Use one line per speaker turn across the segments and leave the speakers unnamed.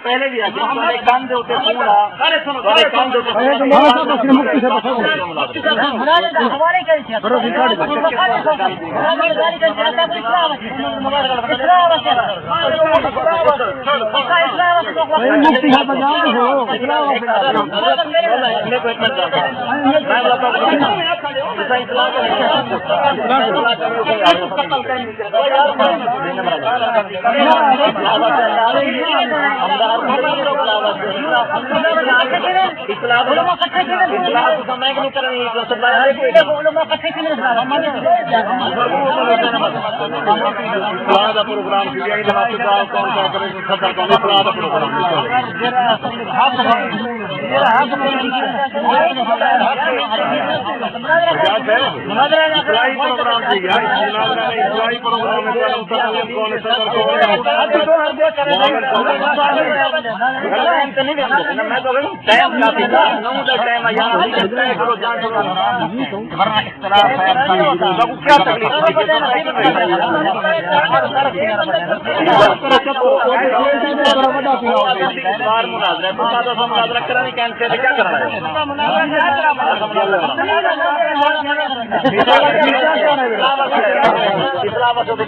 پہلے بھی پروگرام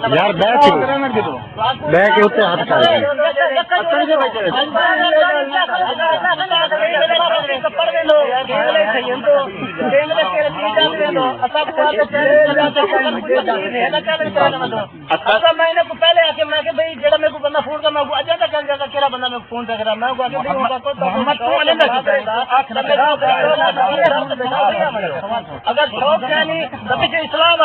یار بیٹھ ہوتے ہاتھ
پہلے آ کے میں بھائی جہاں میرے کو بندہ فون کرنا اجازت کر جاتا کہڑا بندہ میں فون کرا میں اگر شوق یعنی اسلام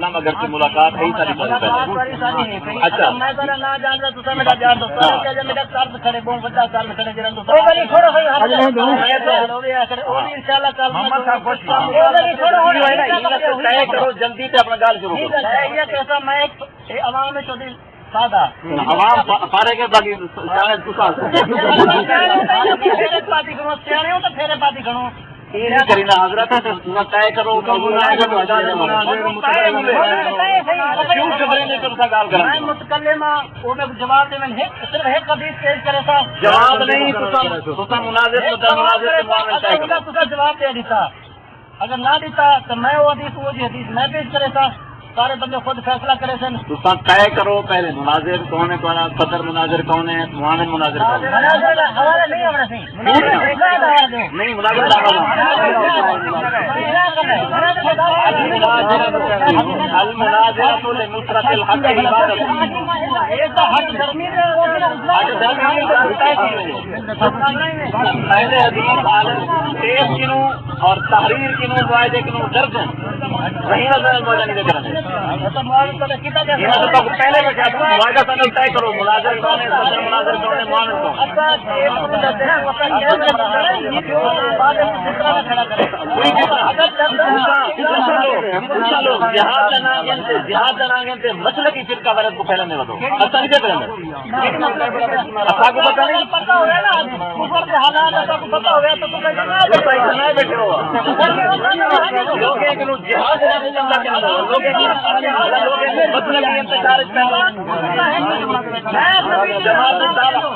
میں
گھر کی ملاقات ہے اچھا میں نہ جان رہا میرا جان دوست میرا سال میں کھڑے بہت بڑا سال میں کھڑے کرو جلدی سے اپنا گال شروع کیسا میں عوام میں چودھری سادہ عوام سارے کے باقی پارٹی کرو سیاح ہو تو پھر پارٹی کرو کرینا حضرت طے کرو متکلمہ جواب دے صرف ایک حدیث پیش کرے تھا جواب نہیں مناظر جواب دے دیتا اگر نہ دیتا تو میں وہ حدیث میں پیش کرے تھا سارے بندے خود فیصلہ کرے تھے طے کرو پہلے مناظر کون ہے صدر مناظر کون ہے معاون مناظر کون ہے نہیں مناظر پہلے حدیث کنوں اور تحریر کنوں معاہدے کنوں درجن وہی پہلے معاہدہ طے کرو مناظر کون ہے صدر مناظر کون ہے معاون جہاد جناگن سے مسئلہ کی فرقہ وارت کو پھیلانے والوں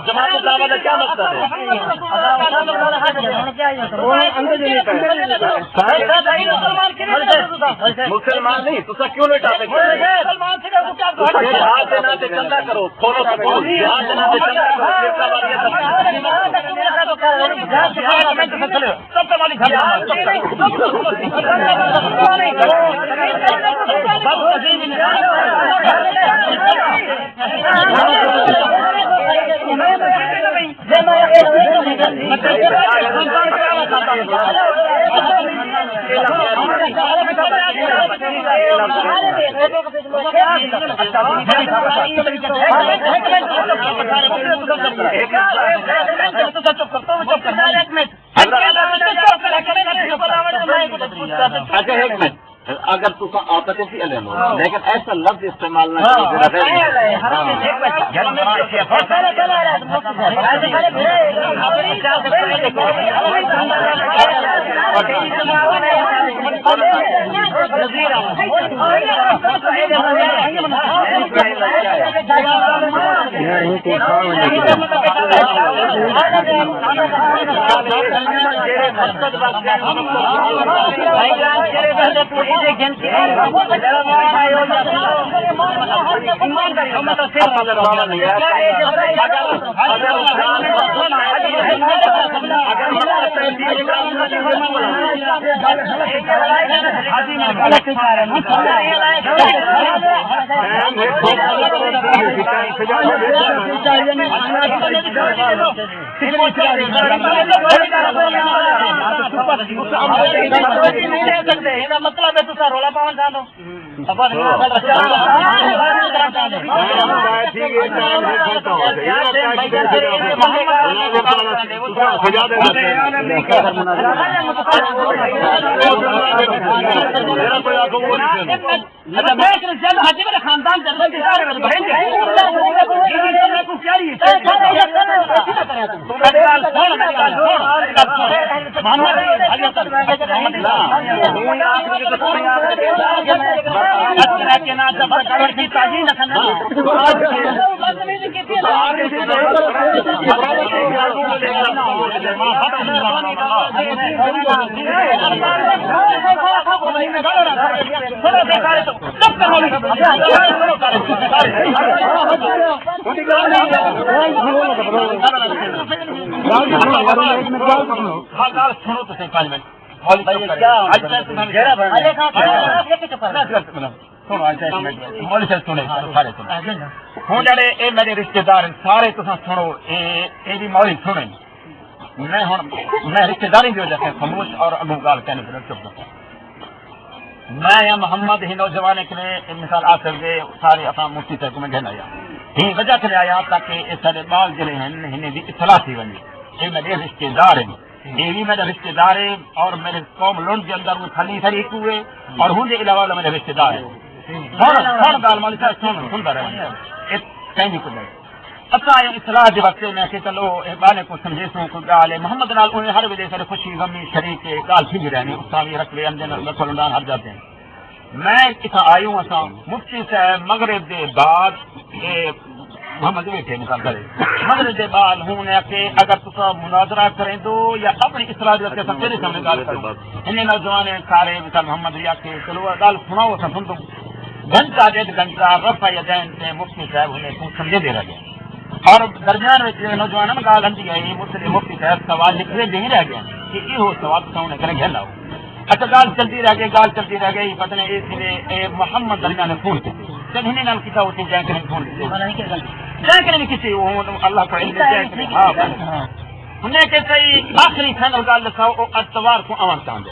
جماعت کا کیا مقصد ہے مسلمان نہیں تو کیوں نہیں ٹاپک چندہ کرو کھولو اگر تو آپس ہی علم ہو لیکن ایسا لفظ استعمال نہ کرو
مطلب ہے تو رولا پاؤن چاہو خاندان ہوں جڑے اے میرے رشتے دار سارے تساں سنو یہ مولی سنے میں رشتے داری کی وجہ سے خاموش اور اگوں گال کہنے پر چپ کرتا میں یا محمد ہی نوجوان کے مثال آ سکتے سارے اپنا مفتی تک میں گھن آیا ہی وجہ سے آیا تاکہ یہ سارے بال جڑے ہیں انہیں بھی اطلاع تھی ونجے یہ میرے رشتے دار ہیں یہ بھی میرے رشتے دار ہیں اور میرے قوم لنڈ کے اندر میں خلی شریک ہوئے اور ہوں کے علاوہ میرے رشتے دار ہیں سن گال مالی صاحب سنتا رہے کہیں کچھ نہیں اچھا اصلاح کے وقت میں کہ چلو بانے کو سمجھے سوں کوئی گال ہے محمد نال انہیں ہر ویلے سارے خوشی غمی شریک گال تھی رہنے اسامی رکھ لے اندر رسولان ہر جاتے ہیں میں اتنا آئی ہوں اساں مفتی صاحب مغرب دے بعد محمد بیٹھے مثال کرے مغرب دے بعد ہوں نے کہ اگر تصا مناظرہ کریں دو یا اپنی اصلاح دے وقت تیرے سامنے گال کرو انہیں نوجوان سارے مثال محمد یا کہ چلو گال سناؤ اساں سن دو گھنٹہ ڈیڑھ گھنٹہ رفع یدین سے مفتی صاحب انہیں سمجھے دے رہے اور درمیان میں نوجوان گال ہندی آئی مسلم مفتی صاحب سوال لکھے دے ہی رہ گیا کہ یہ سوال تو انہیں کریں گھر لاؤ اچھا گال چلتی رہ گئی پتہ نہیں محمد درمیان نے فون کی جب انہیں نام کیا ہوتی جائیں کریں فون کی کسی اللہ کا علم انہیں کہ صحیح آخری فائنل گال لکھا وہ اتوار کو آن چاہتے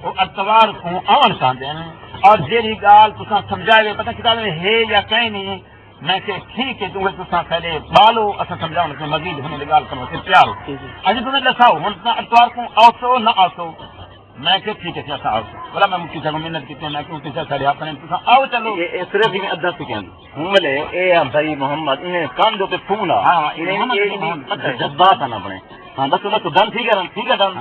وہ اتوار کو آن چاہتے ہیں اور جیری گال تو سمجھائے پتہ کتاب میں ہے یا کہیں نہیں میں کہ ٹھیک ہے تمہیں تو پہلے بالو اصل سمجھاؤ کہ مزید ہونے کی گال کرو پیار ہو اجی تمہیں لساؤ ہوں اتوار کو آسو نہ آسو میں کہ ٹھیک ہے ایسا آؤ بولا میں مفتی صاحب محنت کی میں کہ پیچھا کرے آپ نے آؤ چلو صرف ہی ادھا سکیں ہوں ملے اے بھائی محمد انہیں کام جو پہ فون ہاں انہیں جذبات آنا پڑے ہاں بس تو دن ٹھیک ہے دن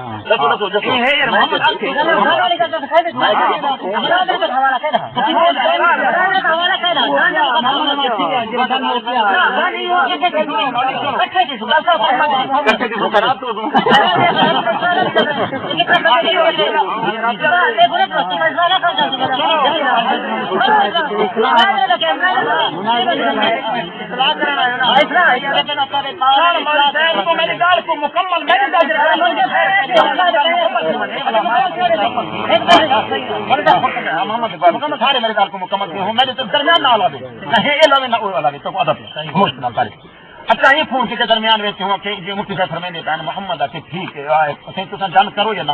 سارے میرے گال کو مکمل ہوں میں درمیان نہ لا دے نہ یہ لاوے نہ وہ لاوے تو ادب ہوش نہ کرے اچھا یہ فون کے درمیان ویچ ہوں کہ جو مفتی صاحب فرمائیں پہن محمد آ کے ٹھیک ہے اسیں تو ڈن کرو یا نہ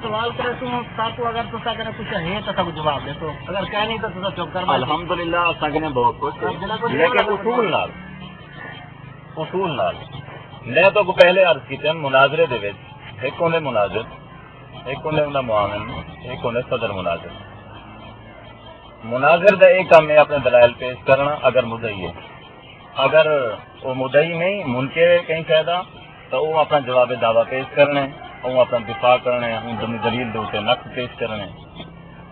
سوال کرے تو اگر تو کچھ ہے تو جواب دے تو اگر کہہ نہیں تو چپ کر
الحمدللہ سگنے بہت کچھ لیکن اصول نال میں تو پہلے عرض کی مناظرے دے وچ ایک ہونے مناظر ایک ہونے انہاں معاون ایک ہونے صدر مناظر دا ایک کام ہے اپنے دلائل پیش کرنا اگر مدعی ہے اگر وہ مدعی نہیں منکر کہیں فائدہ تو وہ اپنا جواب دعویٰ پیش کرنے وہ اپنا دفاع کرنے ان دلیل دے نقد پیش کرنے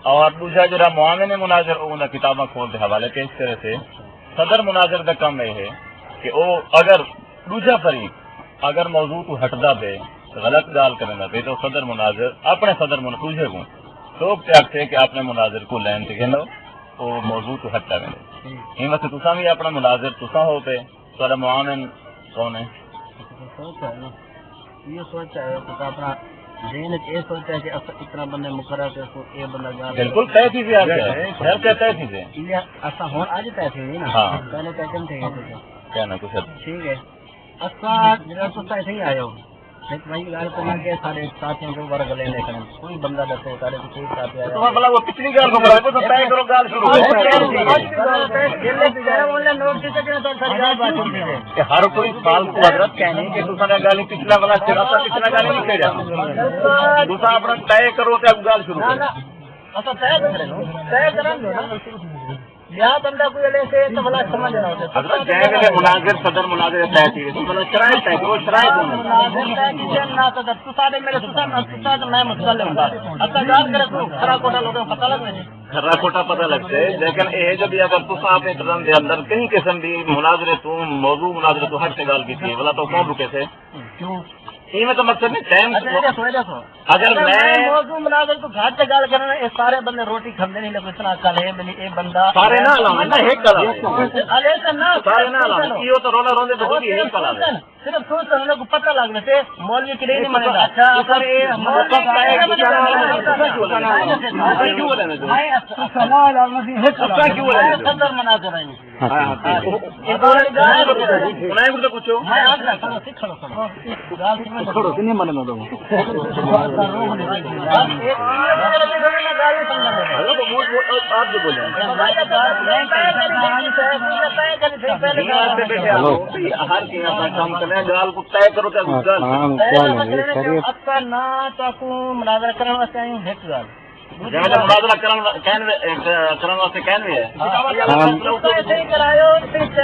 اور دوسرا جڑا معاون مناظر وہ انہیں کتاباں کھول کے حوالے پیش کرے تھے صدر مناظر کا کام یہ ہے کہ وہ اگر دوسرا فریق اگر موضوع تو ہٹدا پہ غلط گال کرنا پہ تو صدر مناظر اپنے صدر مناظر کو تو تیاگ تھے کہ اپنے مناظر کو لین کے گھنو وہ موضوع تو ہٹتا رہے یہ وقت تسا بھی اپنا مناظر تسا ہو پہ تو معاون کون ہے
یہ سوچا ہے تو اپنا ذہن یہ سوچا ہے کہ اتنا بندے مقرر کر یہ بندہ گا
بالکل طے چیزیں آ گیا خیر کیا طے چیزیں
یہ اسا ہن اج طے تھی نا
ہاں
پہلے طے کم تھے
کہنا کچھ
ٹھیک ہے اسا جڑا تو طے ہی آیو ایک بھائی گل کرنا کہ سارے ساتھیوں کو ورگ لے لے کرن کوئی بندہ دسے سارے کوئی ساتھ آیا
تو بلا وہ پچھلی گل کو بڑا کو طے کرو گل شروع کہ ہر کوئی سال کو حضرت کہنے کہ دوسرا گل پچھلا والا پچھلا گل نہیں کہہ دوسرا اپنا طے کرو تو گل شروع
اسا طے کرن یا بندہ کوئی لے سے تو بلا سمجھ رہا ہوتا
حضرت جائے گا مناظر صدر مناظر طے تھی تو بلا شرائط ہے وہ شرائط
مناظر طے کی نہ صدر تو سارے میرے تو میں متکلم ہوں اتا یاد کرے تو کھڑا کوٹا لوگوں کو پتہ لگ نہیں
کھڑا کوٹا پتہ لگتا ہے لیکن یہ جو بھی اگر تو آپ ایک رن دے اندر کہیں قسم بھی مناظرے تو موضوع مناظرے تو ہر سے گال کی تھی بلا تو کون رکے تھے
کیوں
یہ میں تو مقصد نہیں ٹائم
اگر میں موضوع مناظر تو گھاٹ سے گال کرنا یہ سارے بندے روٹی کھاندے نہیں لیکن اتنا کل ہے بلی یہ بندہ
سارے نہ لاؤں نہ ایک کلا
ارے نہ
سارے نہ لاؤں یہ تو رولا روندے تو بھی ایک کلا ہے
صرف سوچ کرنے کو پتہ لگنے سے مولوی کے لیے نہیں منے گا اچھا اگر یہ صدر مناظر ہیں
پوچھو کام کرنے گال کو طے کرو
مناظرہ کرنے واسطے آئی ہوں ایک گال
مناظرہ کرنے واسطے کہنے ہے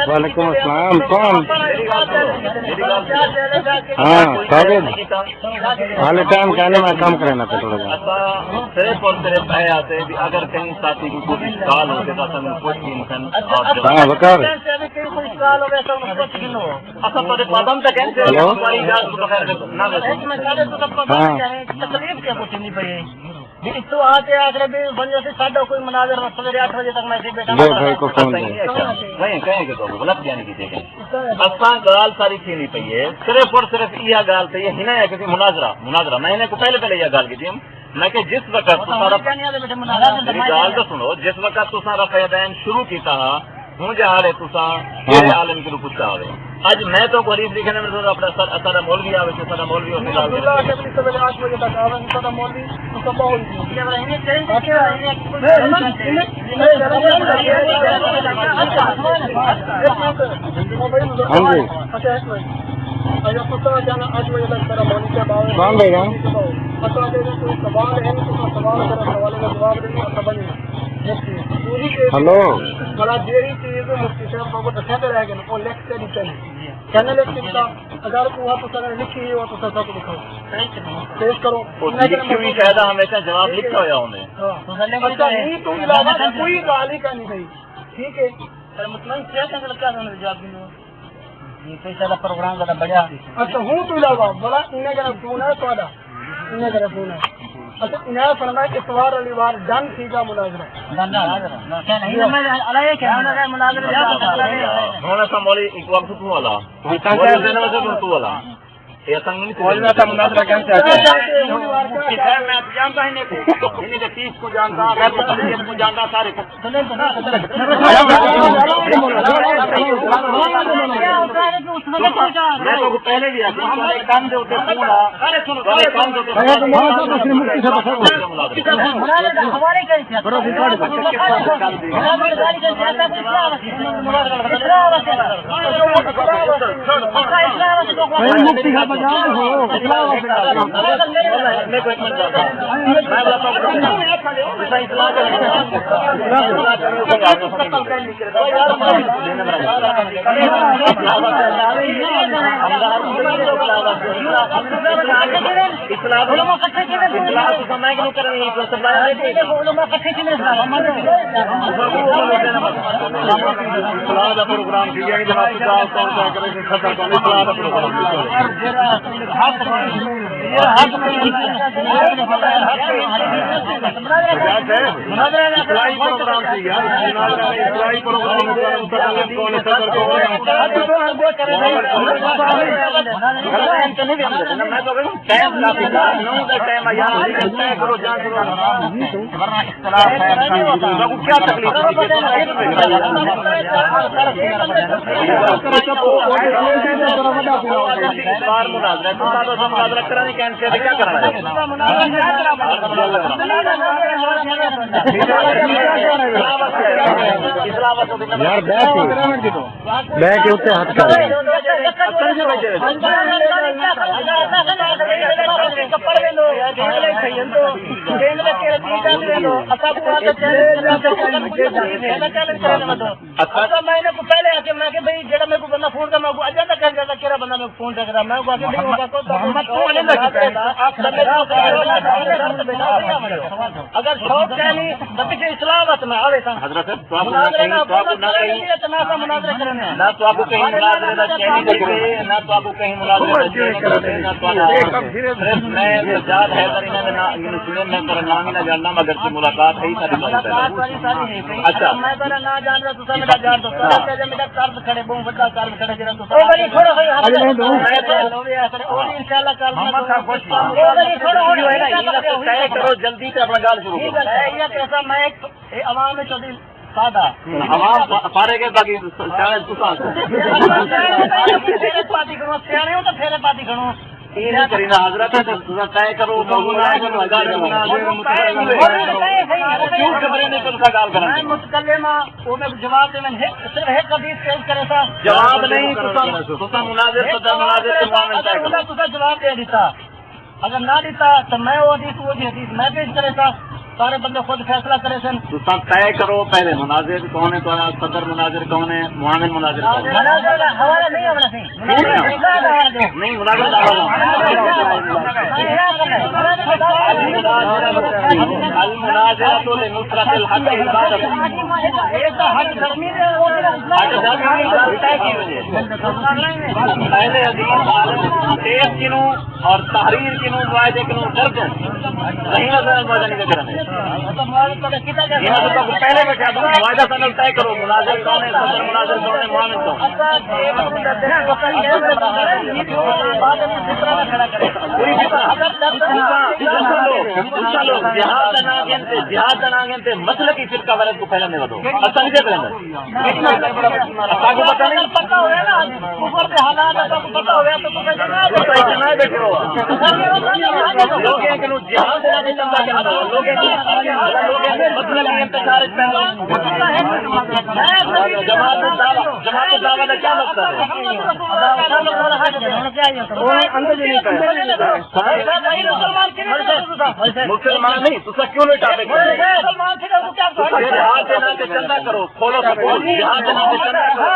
وعلیکم السلام کون حال ٹائم کہنے میں کام کرنا تھا تھوڑا سا
صرف اور صرف ہے آتے اگر کہیں ساتھی کو کوئی سال ہو گیا تو کچھ انسان
ہاں بکار
تکلیف کیا کچھ نہیں پڑی تو آتے آخر بھی بندے سے ساڈا کوئی مناظر سویرے 8 بجے تک میں
بھائی کو فون
وہیں کہیں گے تو غلط جانے کی دیکھیں اصل گال ساری تھی نہیں پی ہے صرف اور صرف یہ گال تھی یہ ہے کہ مناظرہ میں انہیں کو پہلے یہ گال کی تھی میں کہ جس وقت گال تو سنو جس وقت تو سارا فیدین شروع کیتا ہوں جہاں تسان عالم کے پوچھا ہوئے اج میں تو غریب لکھنے میں اپنا سارا مولوی آئے تھے سارا مولوی
اگر فتوا جانا 8 بجے تک میرا مولوی صاحب آئے
کون بھائی جان؟
فتوا دے دیں کوئی سوال ہے تو سوال کرے سوالے کا جواب دیں اور سمجھ میں
ہلو
بڑا دیری چیز مفتی صاحب کو دسے رہ گئے وہ لکھ کے نہیں چلے کہنے لگتے کہ اگر وہ تو سر لکھی ہے وہ تو سر کو دکھاؤ پیش کرو
لکھی قاعدہ ہمیشہ جواب لکھا ہوا ہونے
تو علاوہ کوئی گال ہی کا نہیں رہی ٹھیک ہے
مطمئن کیا لگتا ہے جواب پروگرام کا بڑھیا
اچھا ہوں تو علاوہ بڑا انہیں کا فون ہے تو انہیں کا فون ہے اچھا انہیں فرمایا کہ اتوار علی وار ڈن تھی کا مناظرہ
پہلے بھی پروگرام کیا تکلیف کرانے کیا کرنا
یار بہ کے اتنے ہاتھ کر
پہلے آ کے میں بھائی جا میرے کو بندہ فون کرنا اجازت کر جاتا کہڑا بندہ میں فون کر رہا میں اگر شوق ہے نہیں تو پیچھے اسلام میں آئے حضرت مناظرے کرنے نہ تو آپ کو کہیں نہ تو آپ کو کہیں میں یاد ہے میں نام ہی نہ جاننا مگر سے ملاقات ہے اچھا میں نہ جان رہا تو میرا جان دو میرا قرض کھڑے بہت بڑا قرض کھڑے جا کرو جلدی سے اپنا گال شروع کیسا میں عوام میں چودھری سادہ عوام سارے کے باقی پارٹی کروں سیانے ہوں تو پھر پارٹی کروں حضرت طے کرو جواب صرف ایک حدیث پیش کرے تھا جواب نہیں جواب دے دیتا اگر نہ دیتا تو میں وہ حدیث میں پیش کرے تھا سارے بندے خود فیصلہ کرے سن طے کرو پہلے مناظر کون ہے صدر مناظر کون ہے معاون مناظر کون ہے نہیں مناظر پہلے کنوں اور تحریر کنوں معاہدے کنوں درج نہیں پہلے میں کیا معاہدہ سنل طے کرو مناظر کون ہے صدر مناظر کون ہے معاون کون جہاد ناگن تے مسئلہ کی فرقہ وارت کو پھیلانے ودو اصل نہیں پھیلانا کو پتہ نہیں پتہ ہویا نا کفر کے حالات کا پتہ ہویا تو بیٹھے ہو لوگ ہیں کہ جہاد نہ چلتا کہ لوگ ہیں مسئلہ کی انتشار اس پہ جماعت دعویٰ کا کیا مقصد ہے مسلمان نہیں تو کیوں نہیں ٹاپک جہاد دینا کے چندہ کرو کھولو سپورٹ جہاد دینا کے چندہ کرو